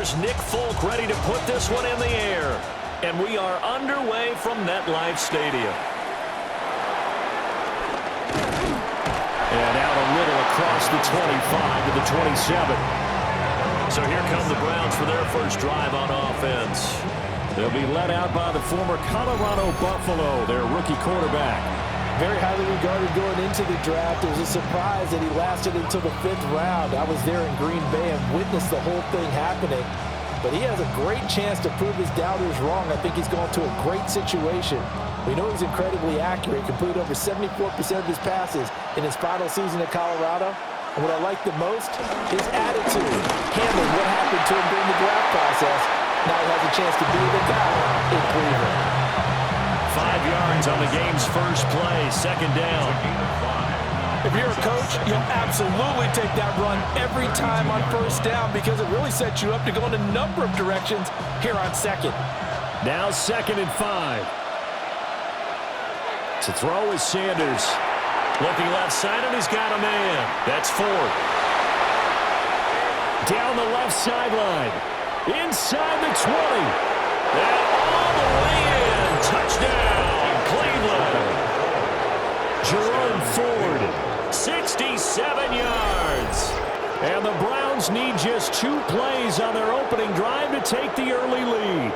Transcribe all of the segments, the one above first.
Here's Nick Folk ready to put this one in the air. And we are underway from MetLife Stadium. And out a little across the 25 to the 27. So here come the Browns for their first drive on offense. They'll be led out by the former Colorado Buffalo, their rookie quarterback. Very highly regarded going into the draft. It was a surprise that he lasted until the 5th round. I was there in Green Bay and witnessed the whole thing happening. But he has a great chance to prove his doubters wrong. I think he's going to a great situation. We know he's incredibly accurate. Completed over 74% of his passes in his final season at Colorado. And what I like the most, his attitude. Handling what happened to him during the draft process. Now he has a chance to be the guy in Cleveland. 5 yards on the game's first play, second down. If you're a coach, you'll absolutely take that run every time on first down because it really sets you up to go in a number of directions here on second. Now 2nd and 5. To throw is Sanders. Looking left side, and he's got a man. That's Ford. Down the left sideline. Inside the 20. And all the way in. Touchdown, Cleveland. Jerome Ford, 67 yards. And the Browns need just 2 plays on their opening drive to take the early lead.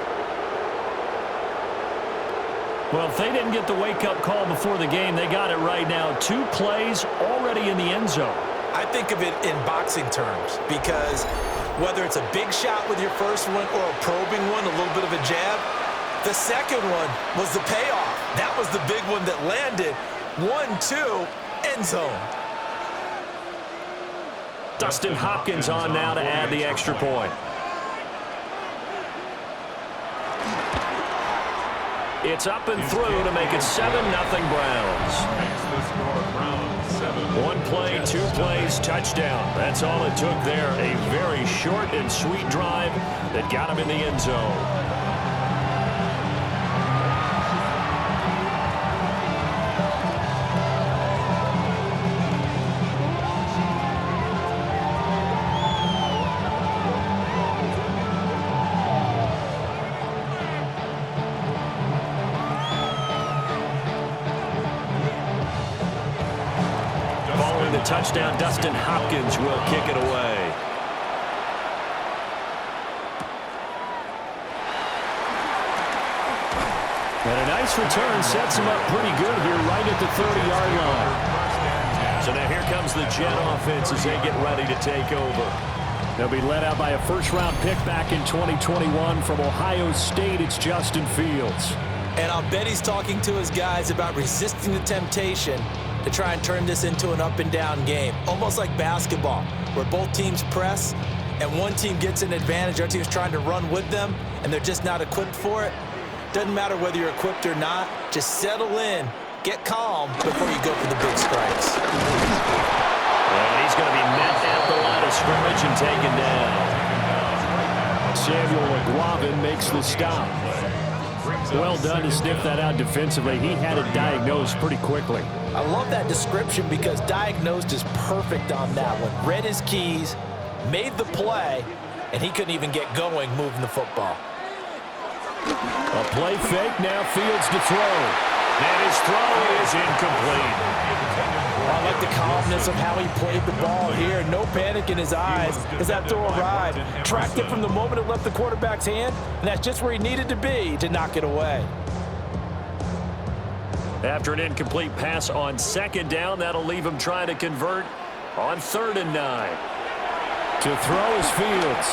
Well, if they didn't get the wake-up call before the game, they got it right now. 2 plays already in the end zone. I think of it in boxing terms because whether it's a big shot with your first one or a probing one, a little bit of a jab, the second one was the payoff. That was the big one that landed. 1-2, end zone. Dustin Hopkins on now to add the extra point. It's up and through to make it 7-0 Browns. 1 play, 2 plays, touchdown. That's all it took there. A very short and sweet drive that got him in the end zone. Touchdown, Dustin Hopkins will kick it away. And a nice return sets him up pretty good here right at the 30-yard line. So now here comes the Jet offense as they get ready to take over. They'll be led out by a first-round pick back in 2021 from Ohio State. It's Justin Fields. And I'll bet he's talking to his guys about resisting the temptation to try and turn this into an up-and-down game. Almost like basketball, where both teams press, and one team gets an advantage. Our team's trying to run with them, and they're just not equipped for it. Doesn't matter whether you're equipped or not. Just settle in, get calm before you go for the big strikes. And he's going to be met at the line of scrimmage and taken down. Samuel McGuavin makes the stop. Well done to sniff that out defensively. He had it diagnosed pretty quickly. I love that description because diagnosed is perfect on that one. Read his keys, made the play, and he couldn't even get going moving the football. A play fake, now Fields to throw. And his throw is incomplete. I like the calmness of how he played the ball here. No panic in his eyes as that throw arrived. Tracked it from the moment it left the quarterback's hand, and that's just where he needed to be to knock it away. After an incomplete pass on 2nd down, that'll leave him trying to convert on 3rd and 9. To throw is Fields.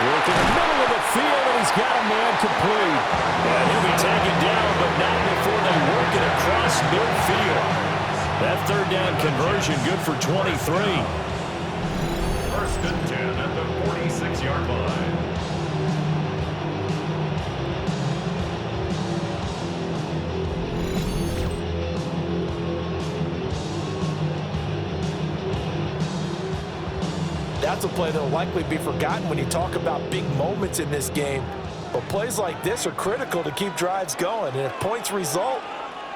Work in the middle of the field, and he's got a man complete. And he'll be taken down, but not before they work it across midfield. That 3rd down conversion good for 23. 1st and 10 at the 46-yard line. That's a play that will likely be forgotten when you talk about big moments in this game. But plays like this are critical to keep drives going. And if points result,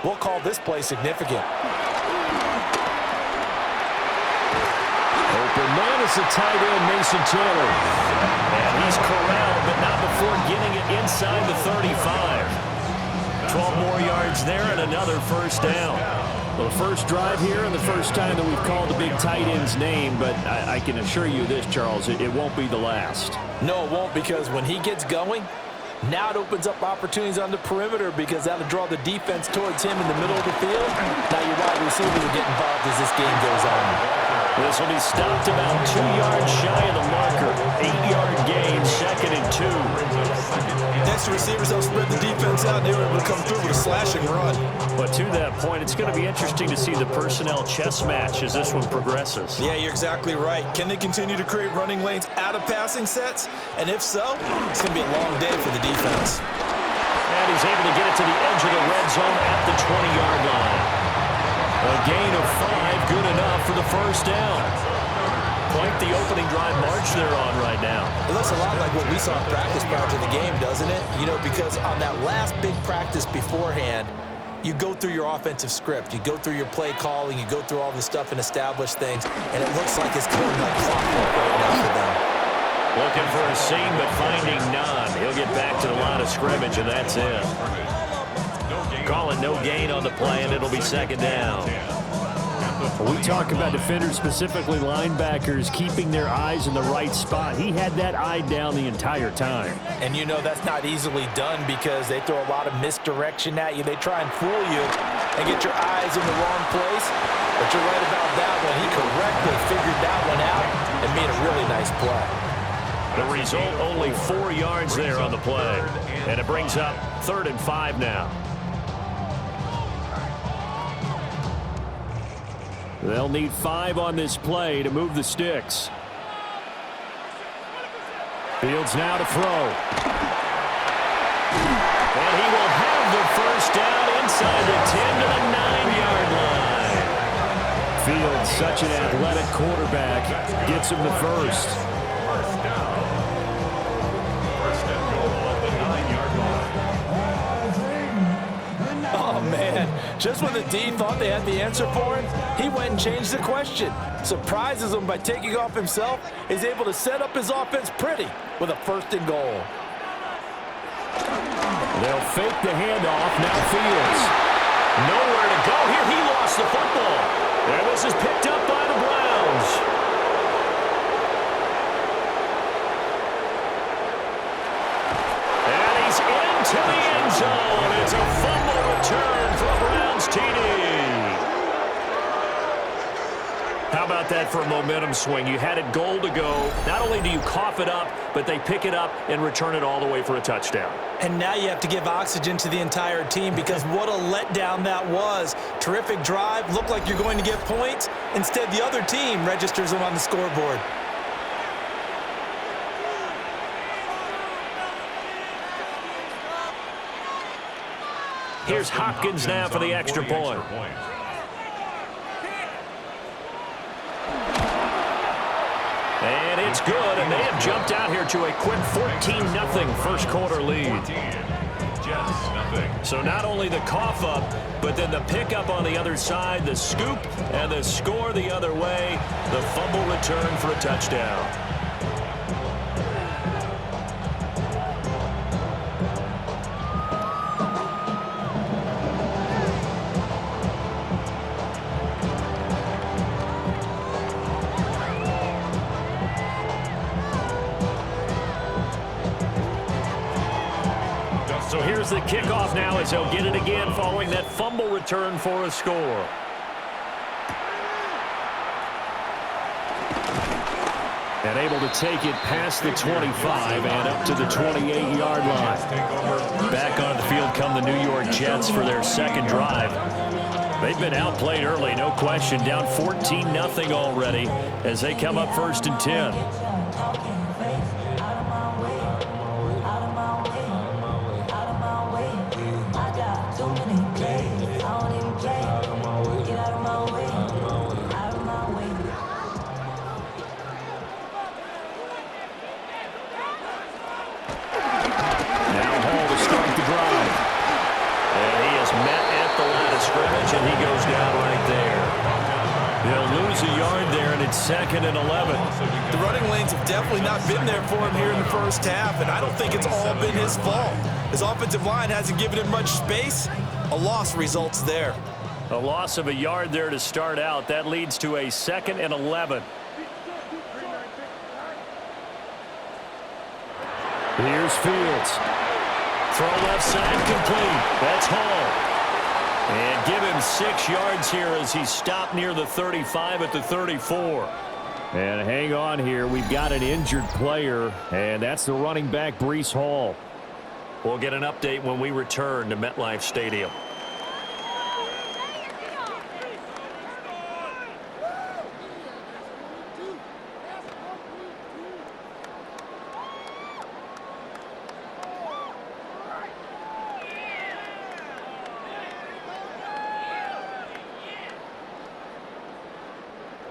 we'll call this play significant. man is the tight end, Mason Taylor. And he's corralled, but not before getting it inside the 35. 12 more yards there and another first down. Well, the first drive here and the first time that we've called the big tight end's name, but I can assure you this, Charles, it won't be the last. No, it won't, because when he gets going, now it opens up opportunities on the perimeter because that'll draw the defense towards him in the middle of the field. Now your wide receivers will get involved as this game goes on. This will be stopped about 2 yards shy of the marker. 8-yard gain, 2nd and 2. Next, the receivers help spread the defense out, and they were able to come through with a slashing run. But to that point, it's going to be interesting to see the personnel chess match as this one progresses. Yeah, you're exactly right. Can they continue to create running lanes out of passing sets? And if so, it's going to be a long day for the defense. And he's able to get it to the edge of the red zone at the 20-yard line. A gain of 5, good enough for the first down. Quite the opening drive march they're on right now. It looks a lot like what we saw in practice prior to the game, doesn't it? You know, because on that last big practice beforehand, you go through your offensive script. You go through your play calling. You go through all this stuff and establish things. And it looks like it's going like clockwork right now for them. Looking for a seam, but finding none. He'll get back to the line of scrimmage, and that's it. Call it no gain on the play, and it'll be 2nd down. We talk about defenders, specifically linebackers, keeping their eyes in the right spot. He had that eye down the entire time. And you know that's not easily done because they throw a lot of misdirection at you. They try and fool you and get your eyes in the wrong place. But you're right about that one. He correctly figured that one out and made a really nice play. The result, only 4 yards there on the play. And it brings up 3rd and 5 now. They'll need 5 on this play to move the sticks. Fields now to throw. And he will have the first down inside the 10 to the 9-yard line. Fields, such an athletic quarterback, gets him the first. Oh, man. Just when the D thought they had the answer for him, he went and changed the question. Surprises him by taking off himself. Is able to set up his offense pretty with a 1st and goal. They'll fake the handoff. Now Fields. Nowhere to go here. He lost the football. And this is picked up by the Browns. And he's into the end zone. It's a fumble return for a Browns TD. How about that for a momentum swing? You had it goal to go. Not only do you cough it up, but they pick it up and return it all the way for a touchdown. And now you have to give oxygen to the entire team because what a letdown that was. Terrific drive. Looked like you're going to get points. Instead, the other team registers them on the scoreboard. Here's Hopkins now for the extra point. And it's good, and they have jumped out here to a quick 14-0 first quarter lead. So not only the cough up, but then the pickup on the other side, the scoop, and the score the other way, the fumble return for a touchdown. So here's the kickoff now as they'll get it again following that fumble return for a score. And able to take it past the 25 and up to the 28-yard line. Back on the field come the New York Jets for their 2nd drive. They've been outplayed early, no question. Down 14-0 already as they come up 1st and 10. He'll lose a yard there, and it's 2nd and 11. The running lanes have definitely not been there for him here in the first half, and I don't think it's all been his fault. His offensive line hasn't given him much space. A loss results there. A loss of a yard there to start out. That leads to a 2nd and 11. Here's Fields. Throw left side complete. That's Hall. And give him 6 yards here as he stopped near the 35 at the 34. And hang on here. We've got an injured player, and that's the running back, Breece Hall. We'll get an update when we return to MetLife Stadium.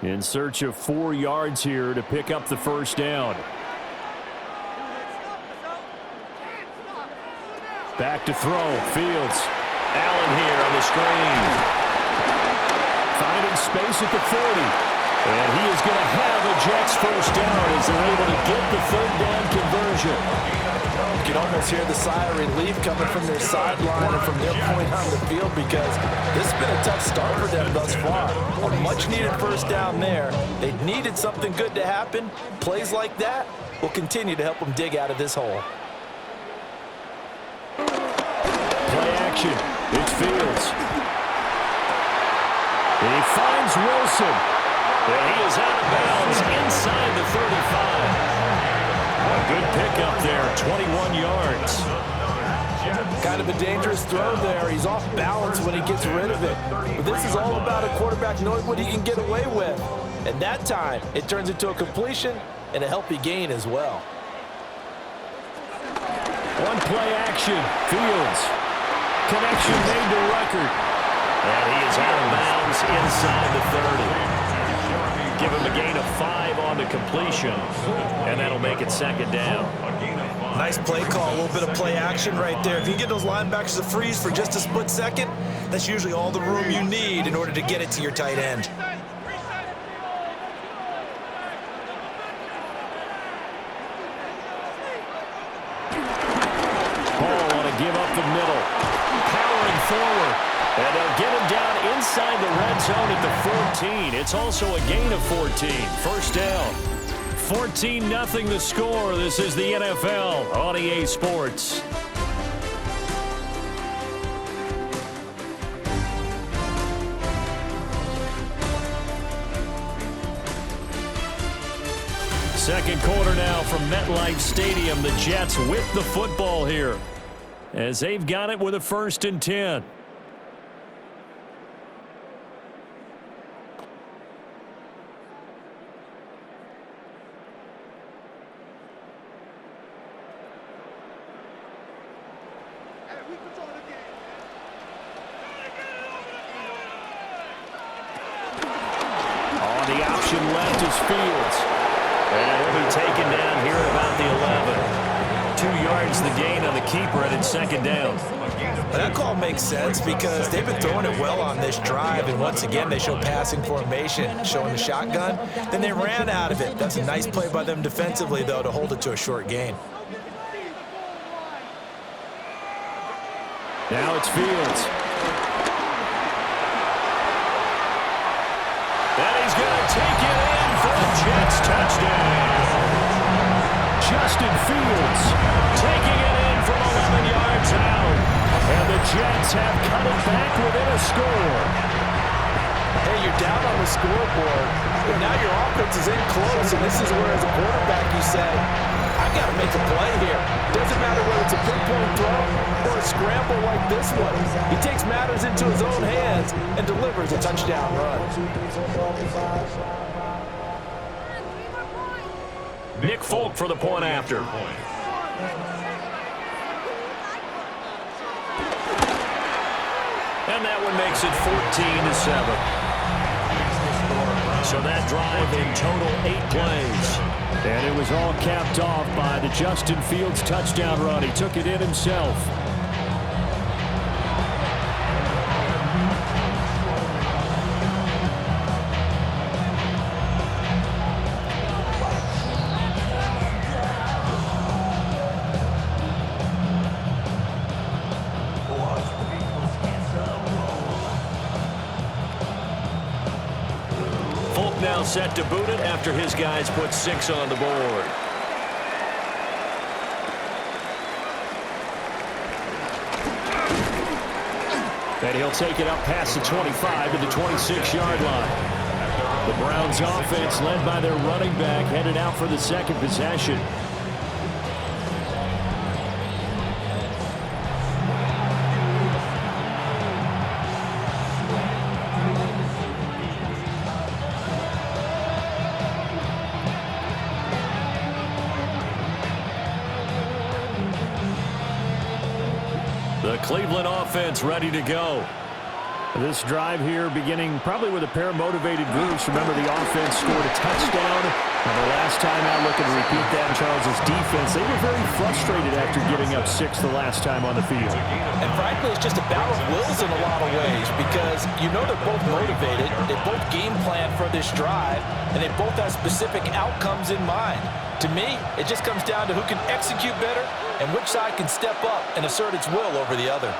In search of 4 yards here to pick up the first down. Back to throw. Fields. Allen here on the screen. Finding space at the 40. And he is going to have a Jets first down as they're able to get the 3rd down conversion. You can almost hear the sigh of relief coming from their sideline and from their point on the field because this has been a tough start for them thus far. A much-needed first down there. They needed something good to happen. Plays like that will continue to help them dig out of this hole. Play action. It's Fields. He finds Wilson. And he is out of bounds inside the 35. A good pickup there, 21 yards. Kind of a dangerous throw there. He's off balance when he gets rid of it. But this is all about a quarterback knowing what he can get away with. And that time, it turns into a completion and a healthy gain as well. One play action. Fields. Connection made to Record. And he is out of bounds inside the 30. Give him a gain of 5 on the completion, and that'll make it 2nd down. Nice play call, a little bit of play action right there. If you get those linebackers to freeze for just a split second, that's usually all the room you need in order to get it to your tight end. Ball want to give up the middle. Powering forward. And they'll get him down inside the red zone at the 14. It's also a gain of 14. First down. 14-0 the score. This is the NFL on EA Sports. Second quarter now from MetLife Stadium. The Jets with the football here as they've got it with a 1st and 10. The option left is Fields. And he'll be taken down here at about the 11. 2 yards the gain on the keeper, and it's 2nd down. That call makes sense because they've been throwing it well on this drive, and once again they show passing formation, showing the shotgun. Then they ran out of it. That's a nice play by them defensively, though, to hold it to a short gain. Now it's Fields. And he's going to take it in for the Jets touchdown. Justin Fields taking it in from 11 yards out. And the Jets have cut it back within a score. Hey, you're down on the scoreboard, but now your offense is in close, and this is where, as a quarterback, you say, I've got to make a play here. Doesn't matter whether it's a pinpoint throw or a scramble like this one. He takes matters into his own hands and delivers a touchdown run. Nick Folk for the point after. And that one makes it 14-7. So that drive in total 8 plays. And it was all capped off by the Justin Fields touchdown run. He took it in himself. set to boot it after his guys put 6 on the board. And he'll take it up past the 25 to the 26-yard line. The Browns offense, led by their running back, headed out for the second possession. The Cleveland offense ready to go. This drive here beginning probably with a pair of motivated groups. Remember, the offense scored a touchdown. And the last time out, looking to repeat that in Charles' defense, they were very frustrated after giving up 6 the last time on the field. And frankly, it's just a battle of wills in a lot of ways because you know they're both motivated. They both game plan for this drive, and they both have specific outcomes in mind. To me, it just comes down to who can execute better and which side can step up and assert its will over the other.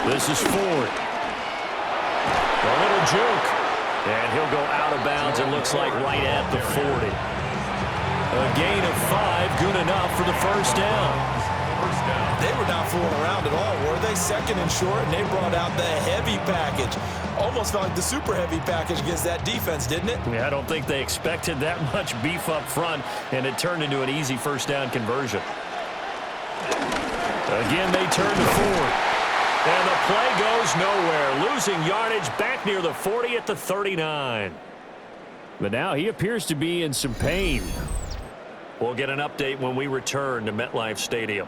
This is Ford. A little juke. And he'll go out of bounds, it looks like right at the 40. A gain of 5, good enough for the first down. They were not fooling around at all, were they? Second and short, and they brought out the heavy package. Almost felt like the super heavy package against that defense, didn't it? Yeah, I don't think they expected that much beef up front, and it turned into an easy first down conversion. Again, they turn to Ford. And the play goes nowhere. Losing yardage back near the 40 at the 39. But now he appears to be in some pain. We'll get an update when we return to MetLife Stadium.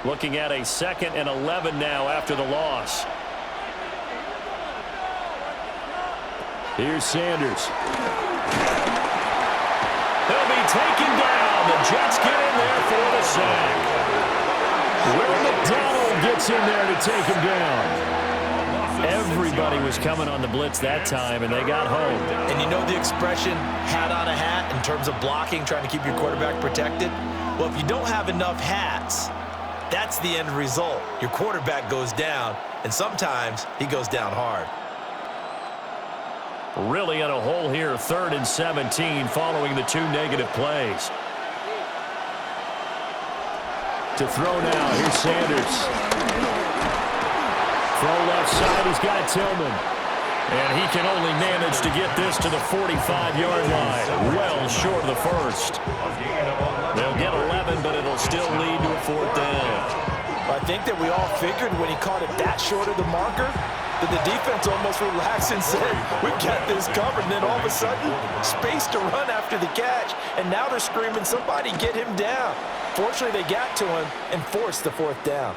Looking at a 2nd and 11 now after the loss. Here's Sanders. He'll be taken down. The Jets get in there for the sack. Will McDonald gets in there to take him down. Everybody was coming on the blitz that time, and they got home. And you know the expression, hat on a hat, in terms of blocking, trying to keep your quarterback protected? Well, if you don't have enough hats, that's the end result. Your quarterback goes down, and sometimes he goes down hard. Really in a hole here, 3rd and 17 following the 2 negative plays. To throw now, here's Sanders. Throw left side, he's got Tillman. And he can only manage to get this to the 45-yard line. Well short of the first. They'll get 11, but it'll still lead to a 4th down. I think that we all figured when he caught it that short of the marker that the defense almost relaxed and said, we've got this covered. And then all of a sudden, space to run after the catch. And now they're screaming, somebody get him down. Fortunately, they got to him and forced the 4th down.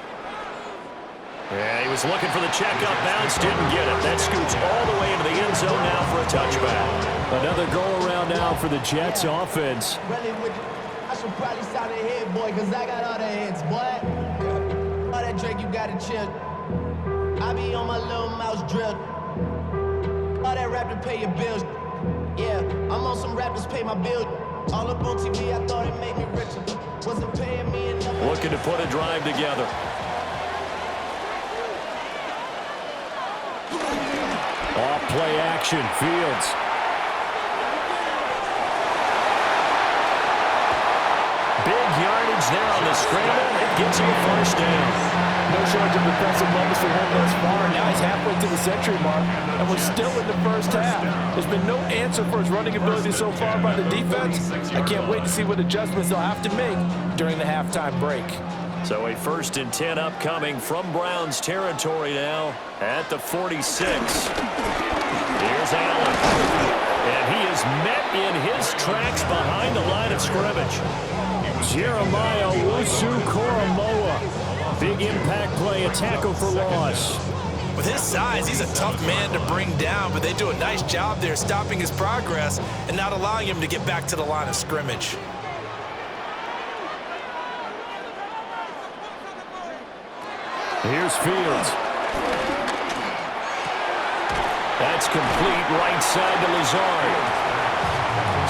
Yeah, he was looking for the check up bounce, didn't get it. That scoots all the way into the end zone now for a touchback. Another go-around now for the Jets offense. I should probably sign a head, boy, because I got all the heads, boy. All that Drake, you got to chill. I be on my little mouse drill. All that rap to pay your bills. Yeah, I'm on some rappers pay my bills. All up on TV, I thought it made me richer. Wasn't paying me enough. Looking to put a drive together. Off play action, Fields. Big yardage there on the scramble. It gets him a first down. No shortage of impressive moments for him thus far. Now he's halfway to the century mark, and we're still in the first half. There's been no answer for his running ability so far by the defense. I can't wait to see what adjustments they'll have to make during the halftime break. So a 1st and 10 upcoming from Browns territory now at the 46. Here's Allen. And he is met in his tracks behind the line of scrimmage. Jeremiah Owusu-Koramoah. Big impact play, a tackle for loss. With his size, he's a tough man to bring down, but they do a nice job there stopping his progress and not allowing him to get back to the line of scrimmage. Here's Fields. That's complete right side to Lazard.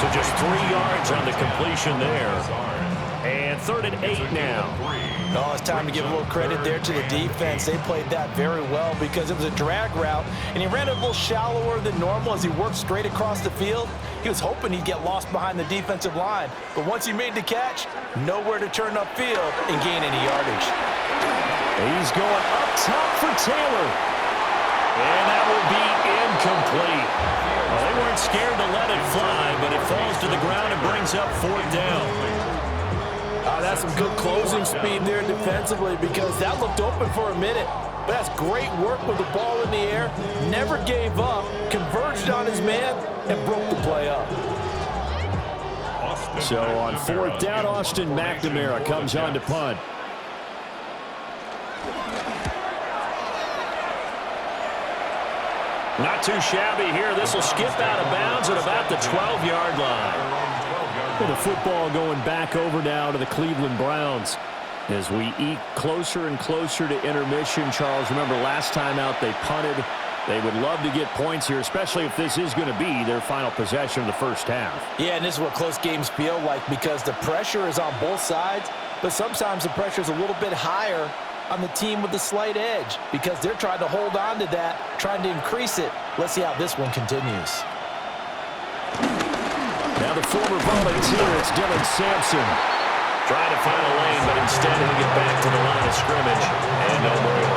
So just 3 yards on the completion there. And 3rd and 8 now. Oh, it's time to give a little credit there to the defense. They played that very well because it was a drag route, and he ran it a little shallower than normal as he worked straight across the field. He was hoping he'd get lost behind the defensive line, but once he made the catch, nowhere to turn upfield and gain any yardage. He's going up top for Taylor. And that will be incomplete. Well, they weren't scared to let it fly, but it falls to the ground and brings up 4th down. That's some good closing speed there defensively because that looked open for a minute. But that's great work with the ball in the air. Never gave up, converged on his man, and broke the play up. So on 4th down, Austin McNamara comes on to punt. Not too shabby here. This will skip out of bounds at about the 12-yard line. Well, the football going back over now to the Cleveland Browns as we eke closer and closer to intermission. Charles, remember last time out they punted. They would love to get points here, especially if this is going to be their final possession of the first half. Yeah, and this is what close games feel like because the pressure is on both sides, but sometimes the pressure is a little bit higher on the team with the slight edge because they're trying to hold on to that, trying to increase it. Let's see how this one continues. Now the former volunteer, it's Dylan Sampson. Trying to find a lane, but instead he'll get back to the line of scrimmage. And no more.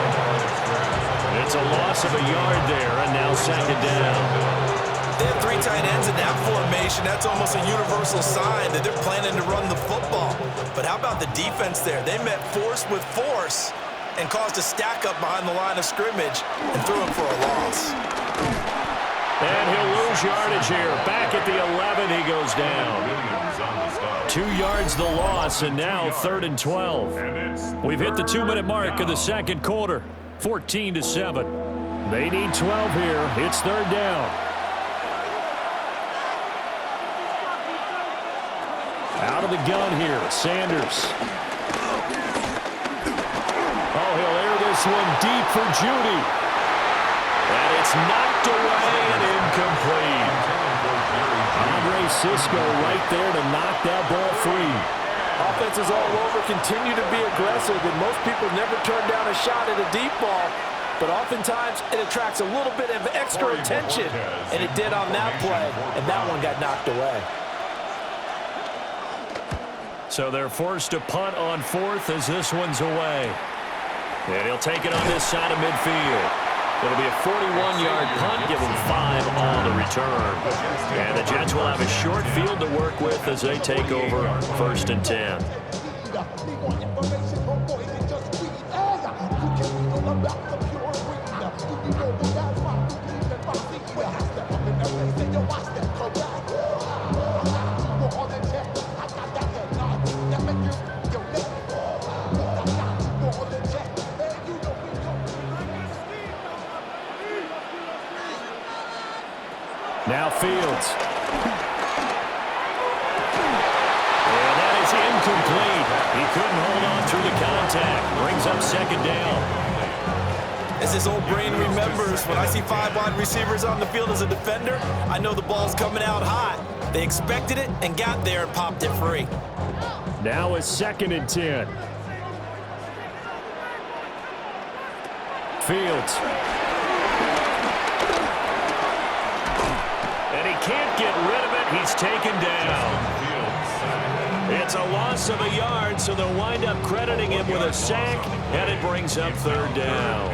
It's a loss of a yard there, and now 2nd down. They have 3 tight ends in that formation. That's almost a universal sign that they're planning to run the football. But how about the defense there? They met force with force and caused a stack up behind the line of scrimmage and threw him for a loss. And he'll lose yardage here. Back at the 11, he goes down. 2 yards the loss, and now 3rd and 12. We've hit the 2-minute mark of the 2nd quarter. 14-7. They need 12 here. It's 3rd down. Out of the gun here, Sanders. Oh, he'll air this one deep for Judy. And it's knocked away and incomplete. Andre Cisco right there to knock that ball free. Offenses all over continue to be aggressive, and most people never turn down a shot at a deep ball. But oftentimes it attracts a little bit of extra attention, and it did on that play, and that one got knocked away. So they're forced to punt on 4th as this one's away. And he'll take it on this side of midfield. It'll be a 41-yard punt, give them 5 on the return. And the Jets will have a short field to work with as they take over 1st and 10. Now Fields. And that is incomplete. He couldn't hold on through the contact. Brings up 2nd down. As his old brain remembers, when I see 5 wide receivers on the field as a defender, I know the ball's coming out hot. They expected it and got there and popped it free. Now it's 2nd and 10. Fields. And he can't get rid of it. He's taken down. It's a loss of a yard, so they'll wind up crediting him with a sack, and it brings up 3rd down.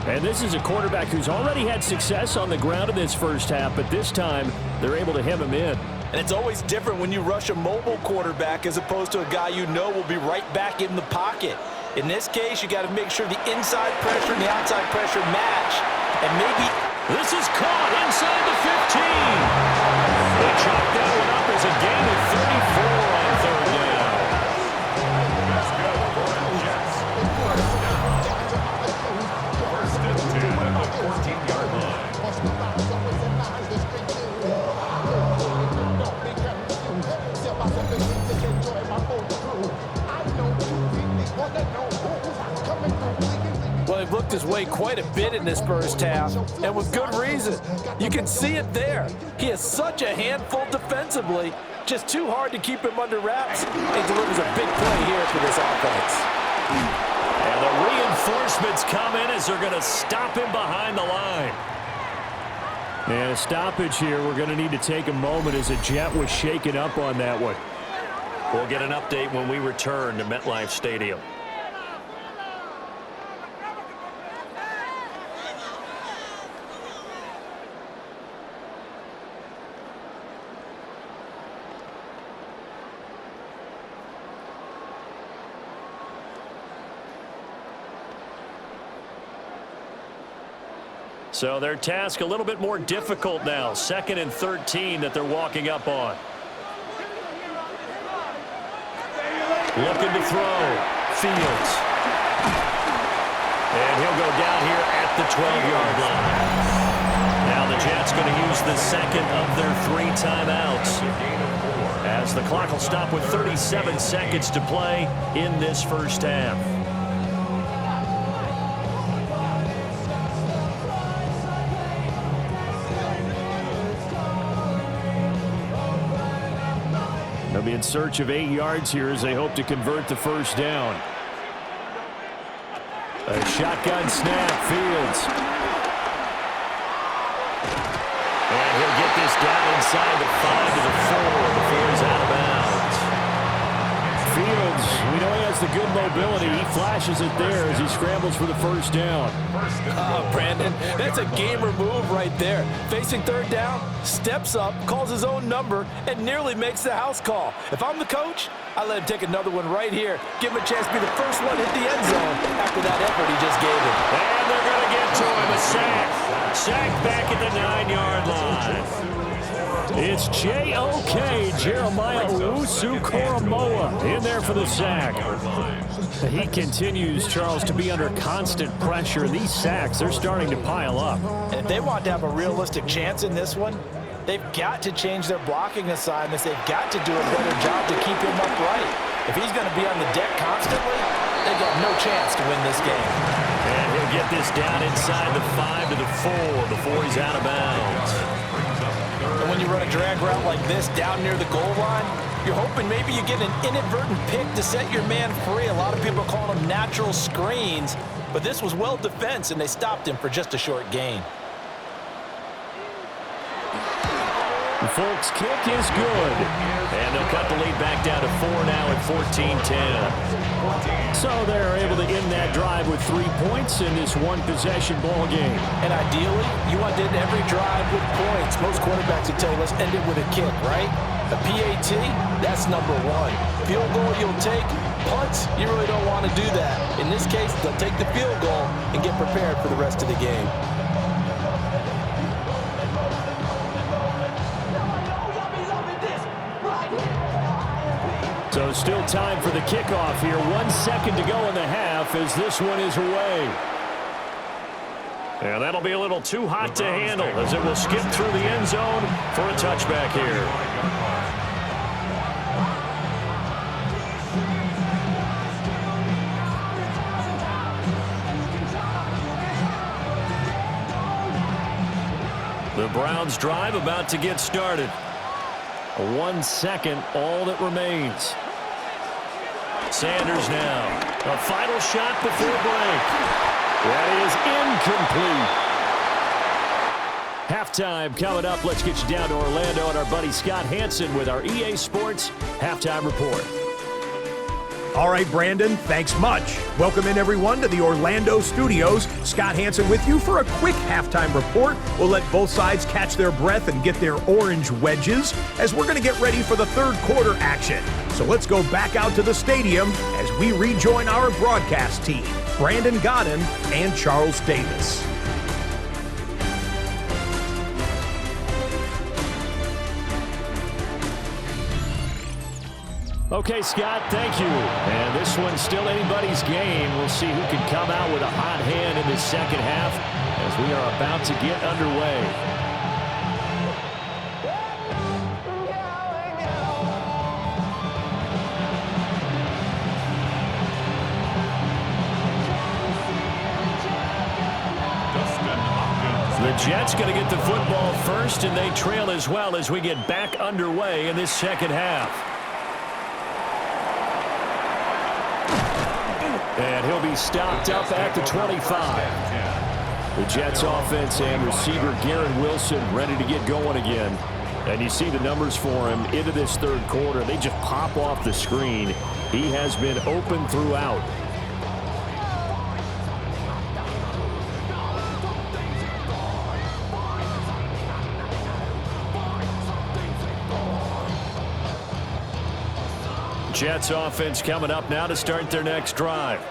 And this is a quarterback who's already had success on the ground in this first half, but this time they're able to hem him in. And it's always different when you rush a mobile quarterback as opposed to a guy you know will be right back in the pocket. In this case, you got to make sure the inside pressure and the outside pressure match. And maybe this is caught inside the 15. They chop that one up as a gain of 34 on 3rd down. Let's go for the Jets. 1st and 10 at the 14-yard line. I know you really wanna know who's coming through. way quite a bit in this first half, and with good reason. You can see it there. He is such a handful defensively, just too hard to keep him under wraps. He delivers a big play here for this offense. And the reinforcements come in as they're going to stop him behind the line. And a stoppage here. We're going to need to take a moment as a Jet was shaken up on that one. We'll get an update when we return to MetLife Stadium. So their task a little bit more difficult now. 2nd and 13 that they're walking up on. Looking to throw. Fields. And he'll go down here at the 12-yard line. Now the Jets going to use the second of their 3 timeouts, as the clock will stop with 37 seconds to play in this first half. They'll be in search of 8 yards here as they hope to convert the first down. A shotgun snap, Fields. And he'll get this down inside the 5 to the 4 before he's out of bounds. Fields, we know he has the good mobility. He flashes it there as he scrambles for the first down. Brandon, that's a gamer move right there. Facing third down, steps up, calls his own number, and nearly makes the house call. If I'm the coach, I let him take another one right here. Give him a chance to be the first one hit the end zone after that effort he just gave him. And they're going to get to him, a sack. Sack back at the 9-yard line. It's J.O.K. Jeremiah Owusu-Koramoah in there for the sack. He continues, Charles, to be under constant pressure. These sacks, they're starting to pile up. And if they want to have a realistic chance in this one, they've got to change their blocking assignments. They've got to do a better job to keep him upright. If he's going to be on the deck constantly, they've got no chance to win this game. And he'll get this down inside the 5 to the 4 before he's out of bounds. And when you run a drag route like this down near the goal line, you're hoping maybe you get an inadvertent pick to set your man free. A lot of people are calling them natural screens, but this was well defense, and they stopped him for just a short gain. The Folks' kick is good. And they'll cut the lead back down to 4 now at 14-10. So they're able to end that drive with 3 points in this one-possession ball game. And ideally, you want to end every drive with points. Most quarterbacks will tell you, let's end it with a kick, right? A PAT, that's number 1. Field goal you'll take. Punts, you really don't want to do that. In this case, they'll take the field goal and get prepared for the rest of the game. So still time for the kickoff here. 1 second to go in the half as this one is away. And that'll be a little too hot to handle as it will skip through the end zone for a touchback here. The Browns drive about to get started. 1 second, all that remains. Sanders now. A final shot before break. That is incomplete. Halftime coming up. Let's get you down to Orlando and our buddy Scott Hansen with our EA Sports Halftime Report. All right, Brandon, thanks much. Welcome in, everyone, to the Orlando studios. Scott Hansen with you for a quick halftime report. We'll let both sides catch their breath and get their orange wedges as we're going to get ready for the third quarter action. So let's go back out to the stadium as we rejoin our broadcast team, Brandon Godden and Charles Davis. Okay, Scott, thank you. And this one's still anybody's game. We'll see who can come out with a hot hand in this second half as we are about to get underway. Jets going to get the football first, and they trail as well as we get back underway in this second half. And he'll be stopped up at the 25. The Jets offense and receiver Garrett Wilson ready to get going again. And you see the numbers for him into this third quarter. They just pop off the screen. He has been open throughout. Jets offense coming up now to start their next drive.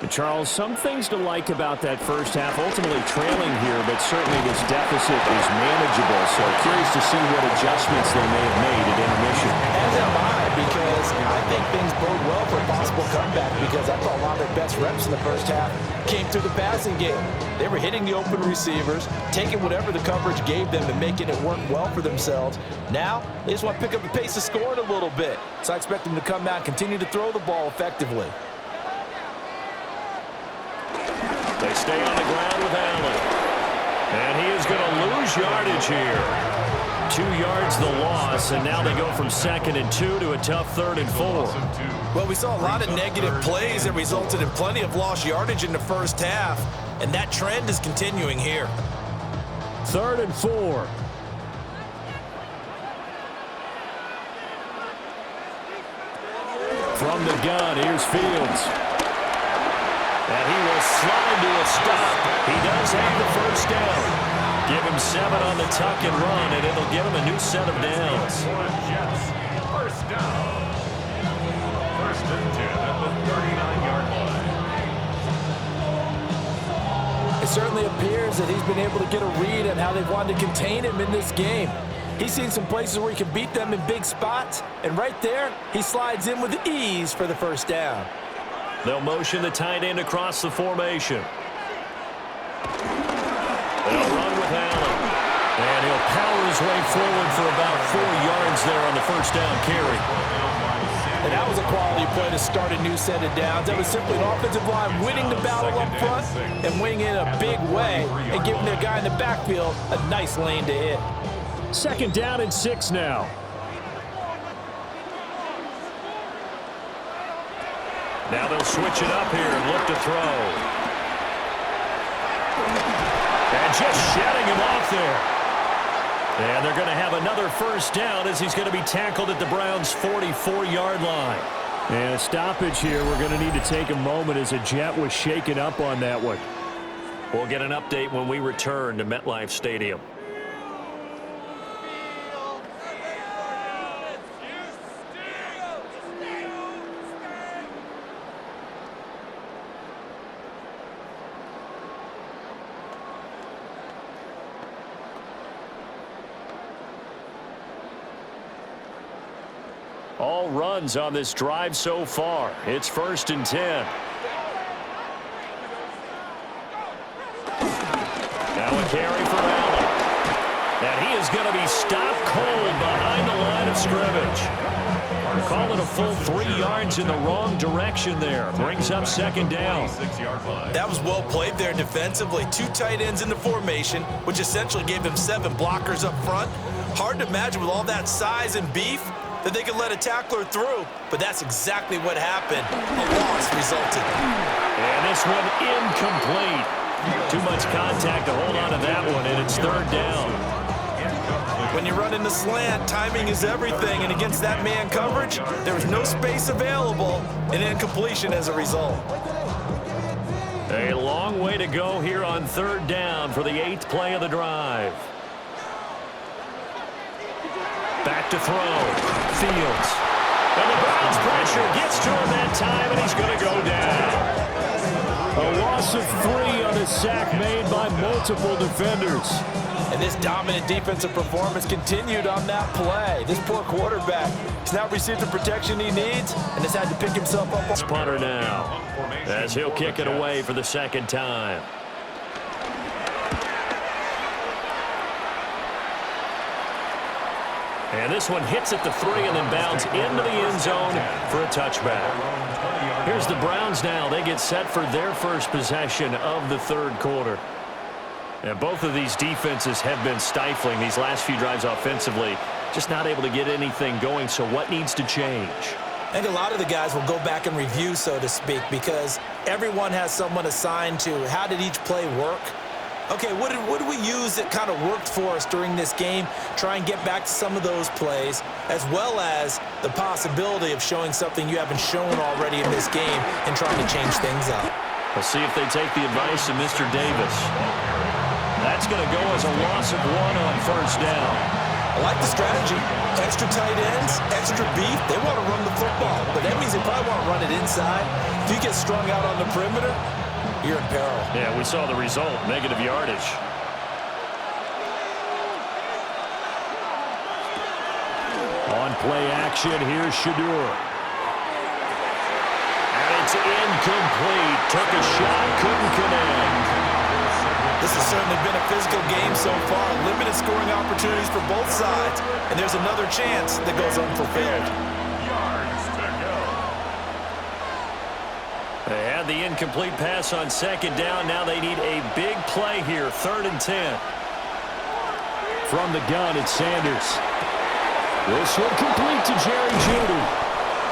And Charles, some things to like about that first half. Ultimately trailing here, but certainly this deficit is manageable. So curious to see what adjustments they may have made at intermission. As am I, because I think things bode well for a possible comeback, because I thought a lot of their best reps in the first half came through the passing game. They were hitting the open receivers, taking whatever the coverage gave them and making it work well for themselves. Now, they just want to pick up the pace of scoring a little bit. So I expect them to come out and continue to throw the ball effectively. They stay on the ground with Allen. And he is going to lose yardage here. 2 yards the loss, and now they go from 2nd and 2 to a tough 3rd and 4. Well, we saw a lot of negative plays that resulted in plenty of lost yardage in the first half, and that trend is continuing here. 3rd and 4. From the gun, here's Fields. And he will slide to a stop. He does have the first down. Give him 7 on the tuck and run, and it'll give him a new set of downs. Jets, first down. 1st and 10 at the 39-yard line. It certainly appears that he's been able to get a read on how they've wanted to contain him in this game. He's seen some places where he can beat them in big spots, and right there, he slides in with ease for the first down. They'll motion the tight end across the formation. They'll run with Allen. And he'll power his way forward for about 4 yards there on the first down carry. And that was a quality play to start a new set of downs. That was simply an offensive line winning the battle up front and winning in a big way and giving their guy in the backfield a nice lane to hit. 2nd down and 6 now. Now they'll switch it up here and look to throw. And just shedding him off there. And they're going to have another first down as he's going to be tackled at the Browns' 44-yard line. And a stoppage here. We're going to need to take a moment as a Jet was shaken up on that one. We'll get an update when we return to MetLife Stadium. All runs on this drive so far. It's 1st and 10. Now a carry for Allen. And he is going to be stopped cold behind the line of scrimmage. Call it a full 3 yards in the wrong direction there. Brings up 2nd down. That was well played there defensively. 2 tight ends in the formation, which essentially gave them 7 blockers up front. Hard to imagine with all that size and beef that they could let a tackler through, but that's exactly what happened. A loss resulted. And this one incomplete. Too much contact to hold on to that one, and it's 3rd down. When you run in the slant, timing is everything, and against that man coverage, there was no space available, and incompletion as a result. A long way to go here on 3rd down for the 8th play of the drive. Back to throw. Fields. And the Browns pressure gets to him that time, and he's going to go down. A loss of 3 on a sack made by multiple defenders. And this dominant defensive performance continued on that play. This poor quarterback has now received the protection he needs and has had to pick himself up. Punter now as he'll kick it away for the 2nd time. And this one hits at the 3 and then bounds into the end zone for a touchback. Here's the Browns now. They get set for their first possession of the 3rd quarter. And both of these defenses have been stifling these last few drives offensively. Just not able to get anything going, so what needs to change? I think a lot of the guys will go back and review, so to speak, because everyone has someone assigned to how did each play work. Okay, what did we use that kind of worked for us during this game? Try and get back to some of those plays, as well as the possibility of showing something you haven't shown already in this game and trying to change things up. We'll see if they take the advice of Mr. Davis. That's going to go as a loss of 1 on first down. I like the strategy. Extra tight ends, extra beef. They want to run the football, but that means they probably want to run it inside. If you get strung out on the perimeter, you're in peril. Yeah, we saw the result, negative yardage. On play action, here's Shadur. And it's incomplete. Took a shot, couldn't connect. This has certainly been a physical game so far. Limited scoring opportunities for both sides. And there's another chance that goes unfulfilled. Yards to go. They had the incomplete pass on second down. Now they need a big play here, 3rd and 10. From the gun, it's Sanders. This one complete to Jerry Jeudy.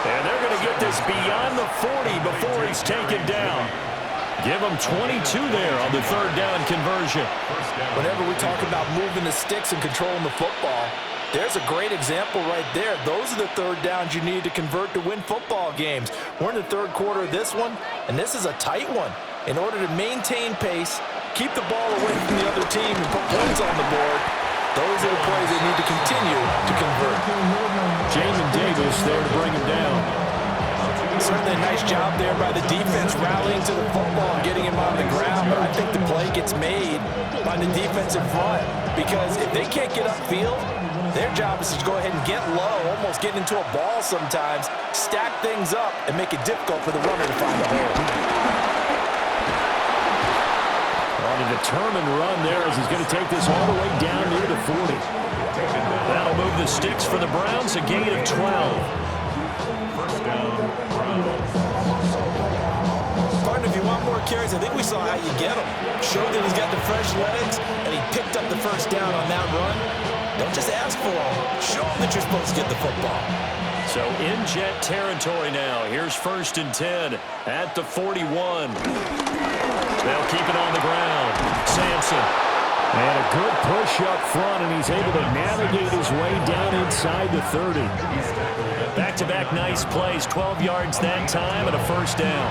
And they're going to get this beyond the 40 before he's taken down. Give them 22 there on the 3rd down conversion. Whenever we talk about moving the sticks and controlling the football, there's a great example right there. Those are the 3rd downs you need to convert to win football games. We're in the 3rd quarter of this one, and this is a tight one. In order to maintain pace, keep the ball away from the other team, and put points on the board, those are the plays they need to continue to convert. Jamin Davis there to bring him down. Certainly a nice job there by the defense rallying to the football and getting him on the ground, but I think the play gets made by the defensive front because if they can't get upfield, their job is to go ahead and get low, almost get into a ball sometimes, stack things up, and make it difficult for the runner to find a hole. On a determined run there as he's going to take this all the way down near the 40. That'll move the sticks for the Browns, a gain of 12. Partner, if you want more carries, I think we saw how you get them. Showed that he's got the fresh legs, and he picked up the first down on that run. Don't just ask for them. Show them that you're supposed to get the football. So in jet territory now. Here's 1st and 10 at the 41. They'll keep it on the ground. Sampson. And a good push up front, and he's able to navigate his way down inside the 30. Back-to-back nice plays, 12 yards that time and a first down.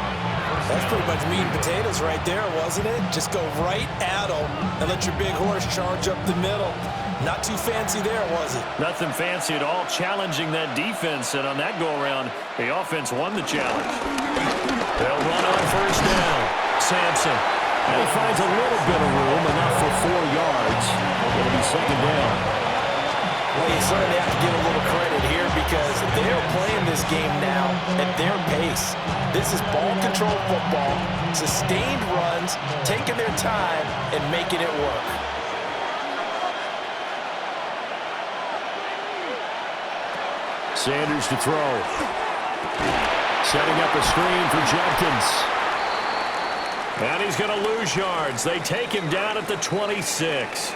That's pretty much meat and potatoes right there, wasn't it? Just go right at them and let your big horse charge up the middle. Not too fancy there, was it? Nothing fancy at all, challenging that defense, and on that go-around, the offense won the challenge. They'll run on first down. Sampson. And he finds a little bit of room, enough for 4 yards. It'll be 2nd down. Well, you certainly have to give a little credit here because they're playing this game now at their pace. This is ball control football, sustained runs, taking their time, and making it work. Sanders to throw. Setting up a screen for Jenkins. And he's going to lose yards. They take him down at the 26.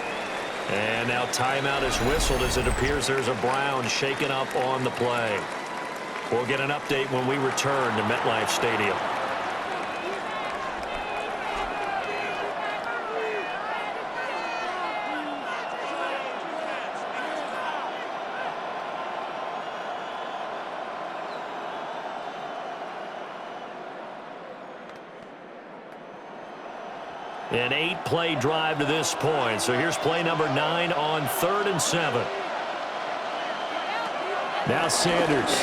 And now timeout is whistled as it appears there's a Brown shaken up on the play. We'll get an update when we return to MetLife Stadium. An 8-play drive to this point. So here's play number 9 on 3rd and 7. Now Sanders.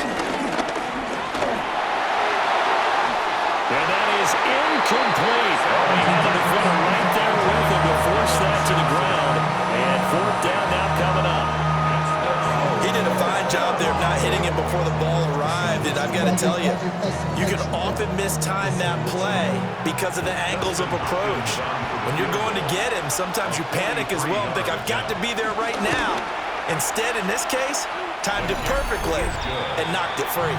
And that is incomplete. Oh, he had a defender right there with him to force that to the ground. And 4th down now coming up. He did a fine job there of not hitting him before the ball arrived. And I've got to tell you, you can often mistime that play because of the angles of approach. When you're going to get him, sometimes you panic as well and think, I've got to be there right now. Instead, in this case, timed it perfectly and knocked it free.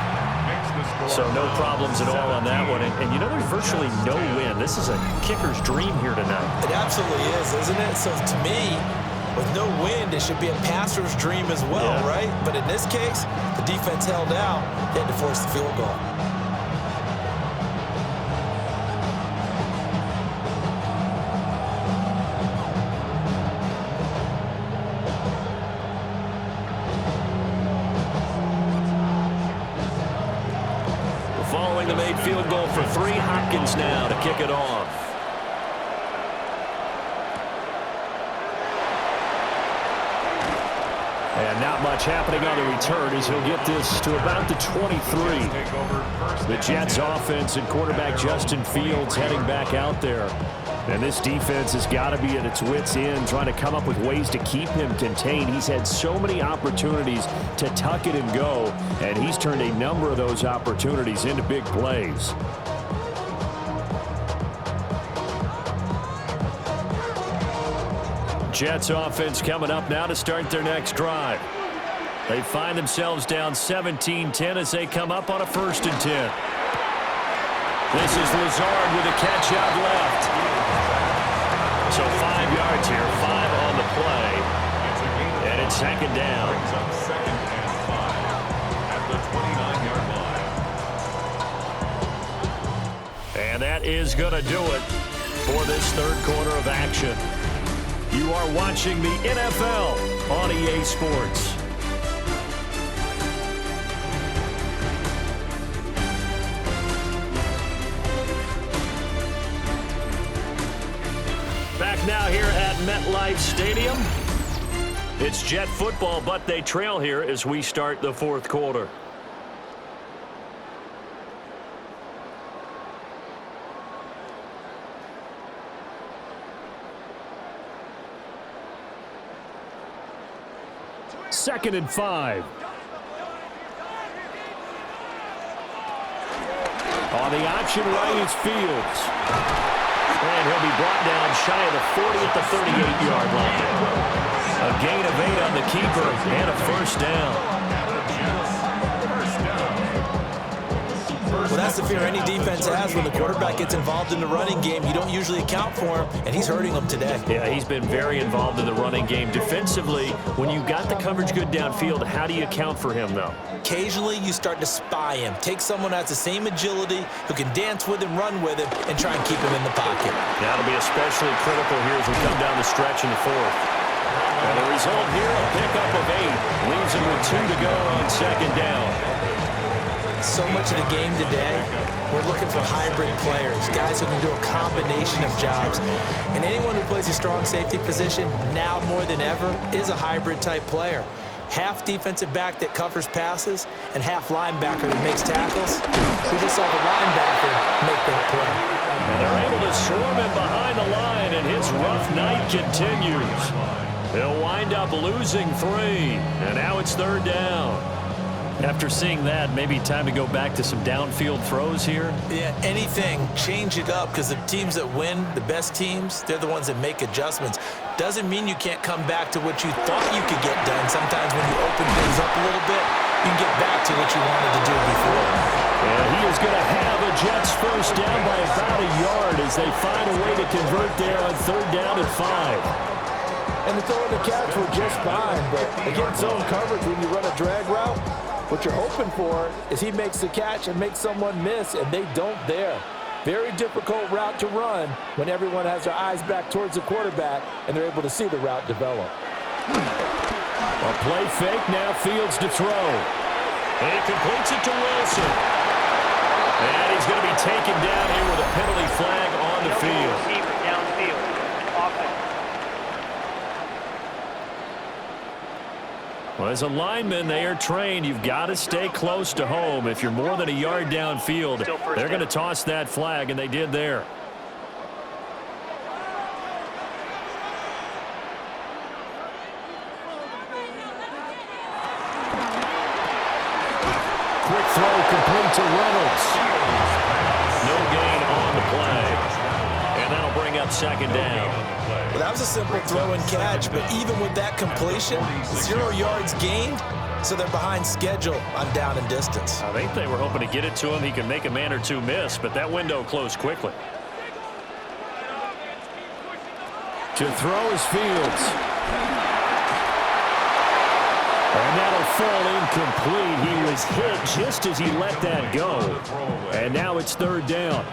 So no problems at all on that one. And you know, there's virtually no win. This is a kicker's dream here tonight. It absolutely is, isn't it? So to me, with no wind, it should be a passer's dream as well, right? But in this case, the defense held out. They had to force the field goal. Following the made field goal for 3, Hopkins now to kick it off. And not much happening on the return as he'll get this to about the 23. The Jets offense and quarterback Justin Fields heading back out there. And this defense has got to be at its wits' end, trying to come up with ways to keep him contained. He's had so many opportunities to tuck it and go, and he's turned a number of those opportunities into big plays. Jets offense coming up now to start their next drive. They find themselves down 17-10 as they come up on a 1st and 10. This is Lazard with a catch out left. So 5 yards here, 5 on the play. And it's 2nd down. Brings up 2nd and 5 at the 29-yard line. And that is going to do it for this 3rd quarter of action. You are watching the NFL on EA Sports. Back now here at MetLife Stadium. It's Jet football, but they trail here as we start the 4th quarter. Second and 5. On the option right is Fields. And he'll be brought down shy of the 40 at the 38-yard line. A gain of 8 on the keeper and a 1st down. Well, that's the fear any defense has when the quarterback gets involved in the running game. You don't usually account for him, and he's hurting them today. Yeah, he's been very involved in the running game. Defensively, when you got the coverage good downfield, how do you account for him, though? Occasionally, you start to spy him. Take someone who has the same agility, who can dance with him, run with him, and try and keep him in the pocket. That'll be especially critical here as we come down the stretch in the 4th. And the result here, a pickup of 8. Leaves him with 2 to go on 2nd down. So much of the game today, we're looking for hybrid players, guys who can do a combination of jobs. And anyone who plays a strong safety position, now more than ever, is a hybrid-type player. Half defensive back that covers passes, and half linebacker that makes tackles. We just saw the linebacker make that play. And they're able to swarm him behind the line, and his rough night continues. They'll wind up losing 3, and now it's 3rd down. After seeing that, maybe time to go back to some downfield throws here? Yeah, anything. Change it up, because the teams that win, the best teams, they're the ones that make adjustments. Doesn't mean you can't come back to what you thought you could get done. Sometimes when you open things up a little bit, you can get back to what you wanted to do before. And he is going to have a Jets 1st down by about a yard as they find a way to convert there on 3rd down and 5. And the throw and the catch were just fine, but against zone coverage, when you run a drag route, what you're hoping for is he makes the catch and makes someone miss, and they don't there. Very difficult route to run when everyone has their eyes back towards the quarterback and they're able to see the route develop. A play fake, now Fields to throw. And he completes it to Wilson. And he's going to be taken down here with a penalty flag on the field. Well, as a lineman, they are trained. You've got to stay close to home. If you're more than a yard downfield, they're going to toss that flag, and they did there. Quick throw complete to Reynolds. No gain on the play. And that'll bring up 2nd down. Well, that was a simple throw and catch, but even with that completion, 0 yards gained, so they're behind schedule on down and distance. I think they were hoping to get it to him. He can make a man or two miss, but that window closed quickly. To throw is Fields. And that'll fall incomplete. He was hit just as he let that go. And now it's third down.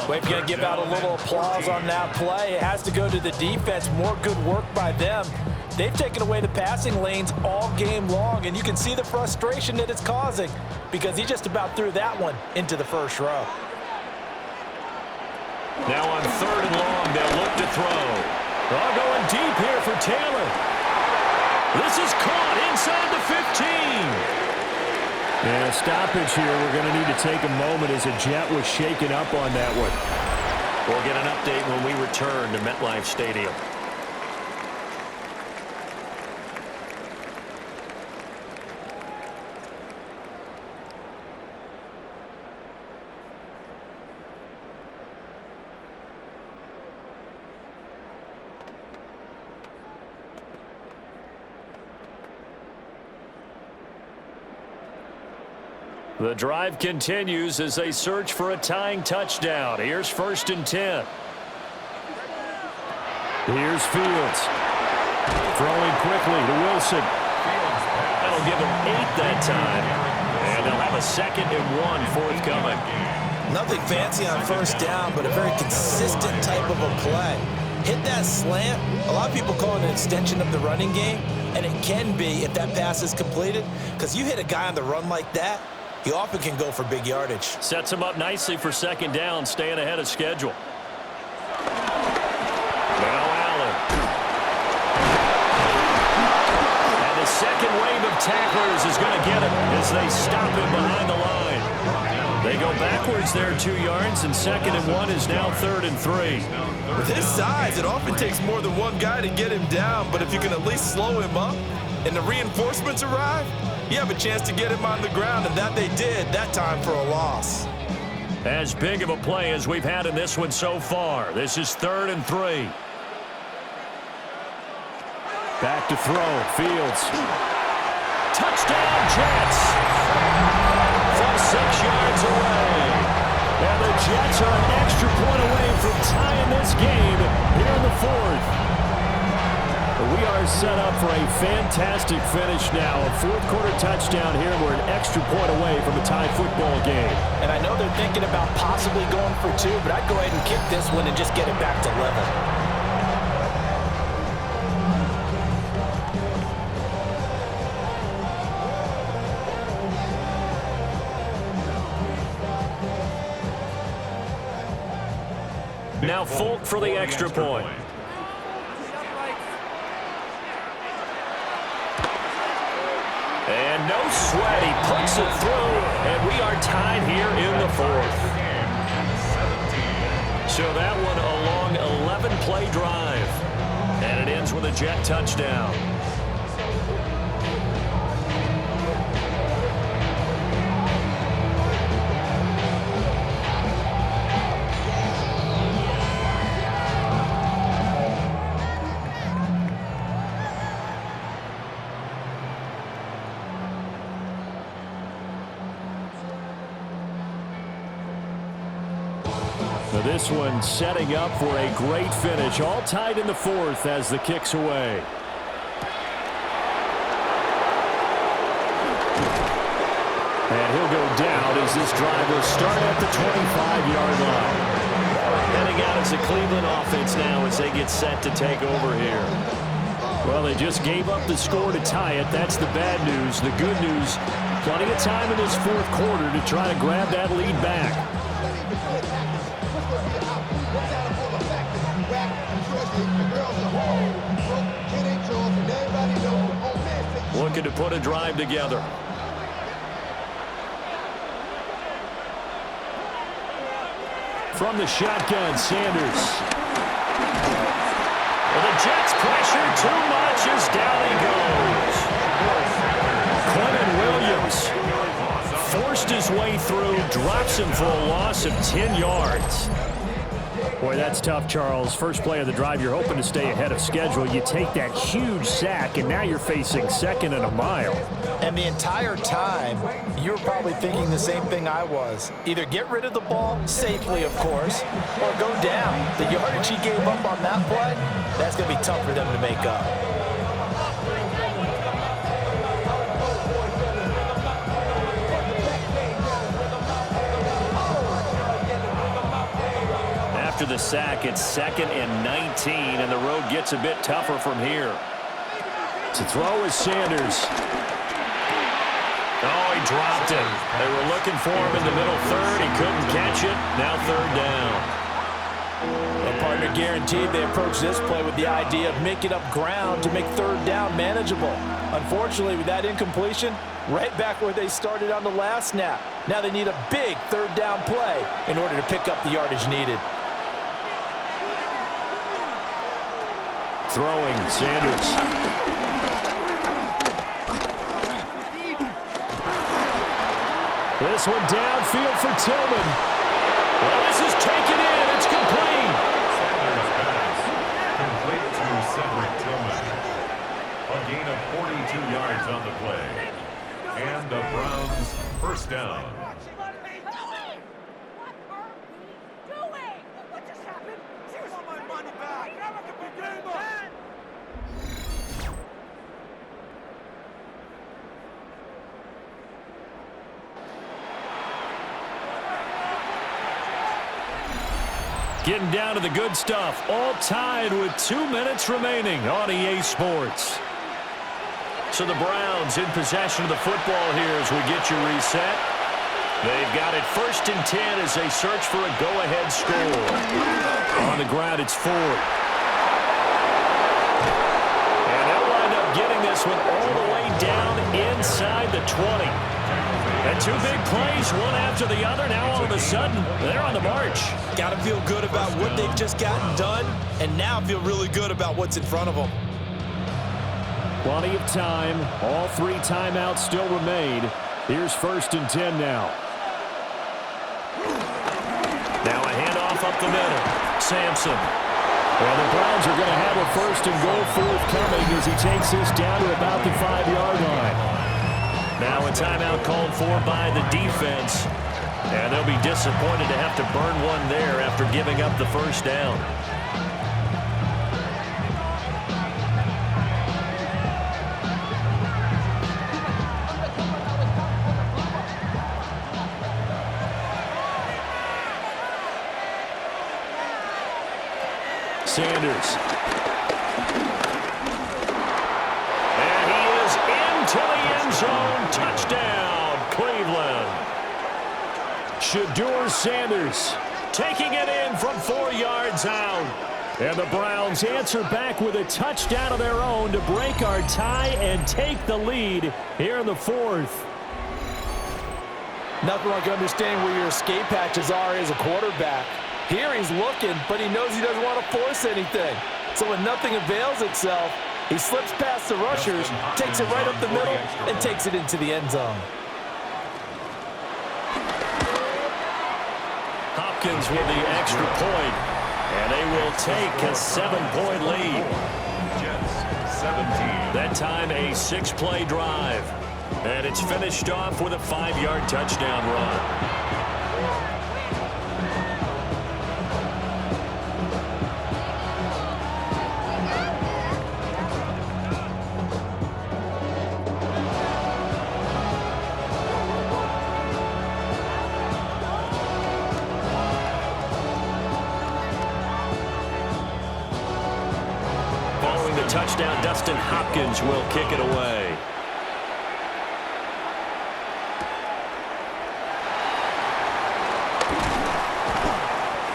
Well, if you're going to give out a little applause on that play, it has to go to the defense. More good work by them. They've taken away the passing lanes all game long, and you can see the frustration that it's causing because he just about threw that one into the first row. Now on third and long, they'll look to throw. All going deep here for Taylor. This is caught inside the 15. Yeah, stoppage here. We're going to need to take a moment as a Jet was shaken up on that one. We'll get an update when we return to MetLife Stadium. The drive continues as they search for a tying touchdown. Here's 1st and 10. Here's Fields. Throwing quickly to Wilson. That'll give him 8 that time. And they'll have a 2nd and 1 forthcoming. Nothing fancy on first down, but a very consistent type of a play. Hit that slant. A lot of people call it an extension of the running game, and it can be if that pass is completed, because you hit a guy on the run like that, he often can go for big yardage. Sets him up nicely for 2nd down, staying ahead of schedule. Now Allen. And the second wave of tacklers is going to get him as they stop him behind the line. They go backwards there 2 yards, and 2nd and 1 is now 3rd and 3. With his size, it often takes more than one guy to get him down, but if you can at least slow him up and the reinforcements arrive, you have a chance to get him on the ground, and that they did that time for a loss. As big of a play as we've had in this one so far. This is 3rd and 3. Back to throw. Fields. Touchdown, Jets. From 6 yards away. And the Jets are an extra point away from tying this game here in the 4th. We are set up for a fantastic finish now. A 4th quarter touchdown here. We're an extra point away from a tie football game. And I know they're thinking about possibly going for 2, but I'd go ahead and kick this one and just get it back to level. Now Folk for the extra point. And no sweat, he puts it through, and we are tied here in the 4th. So that one a long 11-play drive, and it ends with a Jet touchdown. This one setting up for a great finish. All tied in the 4th as the kick's away. And he'll go down as this drive will start at the 25-yard line. Heading out as the Cleveland offense now as they get set to take over here. Well, they just gave up the score to tie it. That's the bad news. The good news, plenty of time in this 4th quarter to try to grab that lead back. Looking to put a drive together. From the shotgun, Sanders. Well, the Jets pressure too much as down he goes. Quentin Williams forced his way through, drops him for a loss of 10 yards. Boy, that's tough, Charles. First play of the drive, you're hoping to stay ahead of schedule. You take that huge sack, and now you're facing second and a mile. And the entire time, you were probably thinking the same thing I was. Either get rid of the ball, safely, of course, or go down. The yardage he gave up on that play, that's going to be tough for them to make up. After the sack, it's 2nd and 19, and the road gets a bit tougher from here. To throw is Sanders. Oh, he dropped it. They were looking for him in the middle third. He couldn't catch it. Now 3rd down. The partner guaranteed they approached this play with the idea of making up ground to make 3rd down manageable. Unfortunately, with that incompletion, right back where they started on the last snap. Now they need a big 3rd down play in order to pick up the yardage needed. Throwing, Sanders. This one downfield for Tillman. Well, this is taken in. It's complete. Sanders pass. Complete to Cedric Tillman. A gain of 42 yards on the play. And the Browns' first down. Getting down to the good stuff. All tied with 2 minutes remaining on EA Sports. So the Browns in possession of the football here as we get you reset. They've got it 1st and 10 as they search for a go-ahead score. On the ground, it's Ford. And they'll wind up getting this one all the way down inside the 20. And 2 big plays, one after the other. Now all of a sudden, they're on the march. Got to feel good about what they've just gotten done, and now feel really good about what's in front of them. Plenty of time. All 3 timeouts still remain. Here's 1st and 10 now. Now a handoff up the middle. Sampson. Well, the Browns are going to have a 1st and goal forthcoming as he takes this down to about the 5-yard line. Now a timeout called for by the defense. And they'll be disappointed to have to burn one there after giving up the 1st down. Sanders. And he is into the end zone. Touchdown, Cleveland. Shedeur Sanders taking it in from 4 yards out. And the Browns answer back with a touchdown of their own to break our tie and take the lead here in the 4th. Nothing like understanding where your escape patches are as a quarterback. Here he's looking, but he knows he doesn't want to force anything. So when nothing avails itself, he slips past the rushers, takes it right up the middle, and takes it into the end zone. Hopkins with the extra point, and they will take a 7-point lead. Jets 17. That time a 6-play drive, and it's finished off with a 5-yard touchdown run. Touchdown, Dustin Hopkins will kick it away.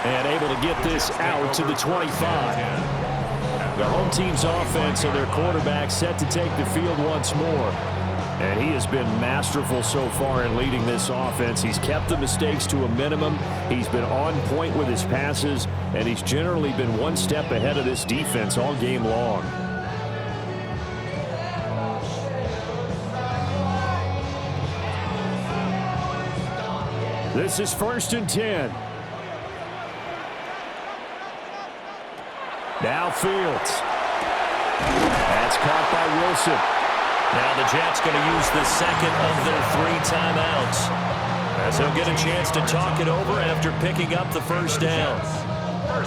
And able to get this out to the 25. The home team's offense and their quarterback set to take the field once more. And he has been masterful so far in leading this offense. He's kept the mistakes to a minimum. He's been on point with his passes, and he's generally been one step ahead of this defense all game long. This is 1st and 10. Now Fields. That's caught by Wilson. Now the Jets going to use the second of their 3 timeouts, as he'll get a chance to talk it over after picking up the first down.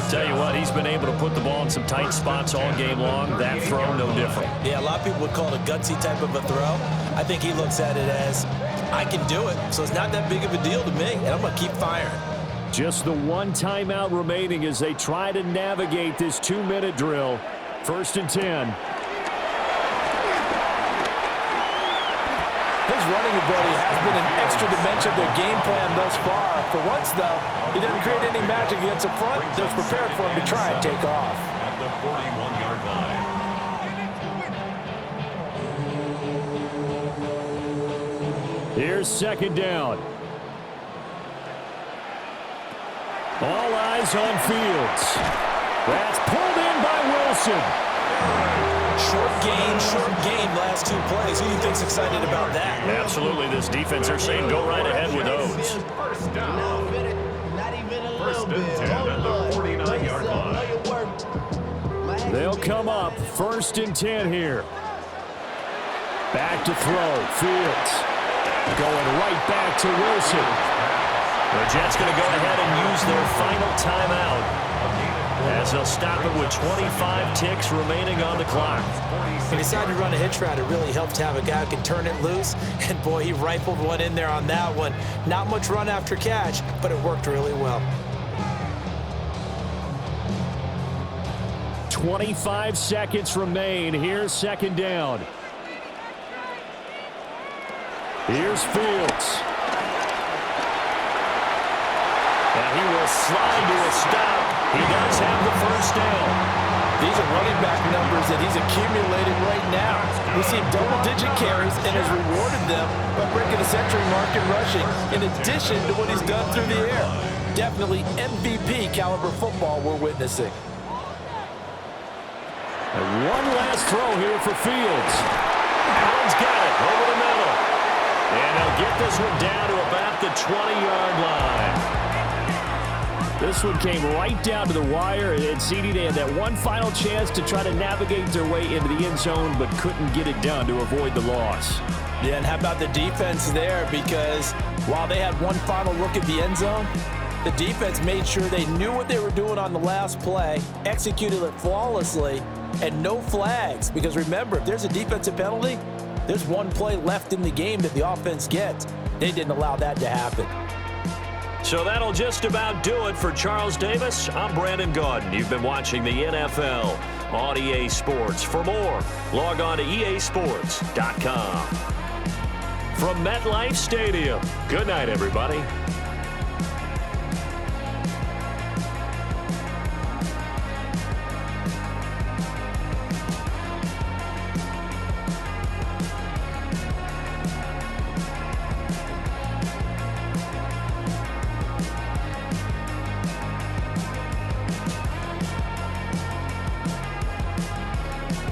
Tell you what, he's been able to put the ball in some tight spots all game long. That throw, no different. Yeah, a lot of people would call it a gutsy type of a throw. I think he looks at it as, I can do it, so it's not that big of a deal to me, and I'm going to keep firing. Just the 1 timeout remaining as they try to navigate this 2-minute drill. 1st and 10. His running ability has been an extra dimension of their game plan thus far. For once, though, he didn't create any magic against the front. They're prepared for him to try and take off. At the 41-yard line. Here's 2nd down. All eyes on Fields. That's pulled in by Wilson. Short game, last 2 plays. Who do you think's excited about that? Absolutely, this defense, they're saying go right ahead with those. First down. Not even a First little and bit. 10 at the 49-yard line. They'll come up 1st and 10 here. Back to throw. Fields going right back to Wilson. The Jets going to go ahead and use their final timeout, as they'll stop it with 25 ticks remaining on the clock. He decided to run a hitch route. It really helps to have a guy who can turn it loose. And, boy, he rifled one in there on that one. Not much run after catch, but it worked really well. 25 seconds remain. Here's 2nd down. Here's Fields. And he will slide to a stop. He does have the first down. These are running back numbers that he's accumulated right now. We see double-digit carries and has rewarded them by breaking the century mark in rushing, in addition to what he's done through the air. Definitely MVP caliber football we're witnessing. And one last throw here for Fields. Allen's got it over the middle. And he'll get this one down to about the 20-yard line. This one came right down to the wire, and CD, they had that one final chance to try to navigate their way into the end zone, but couldn't get it done to avoid the loss. Yeah, and how about the defense there? Because while they had one final look at the end zone, the defense made sure they knew what they were doing on the last play, executed it flawlessly, and no flags. Because remember, if there's a defensive penalty, there's one play left in the game that the offense gets. They didn't allow that to happen. So that'll just about do it for Charles Davis. I'm Brandon Gaudin. You've been watching the NFL on EA Sports. For more, log on to easports.com. From MetLife Stadium, good night, everybody.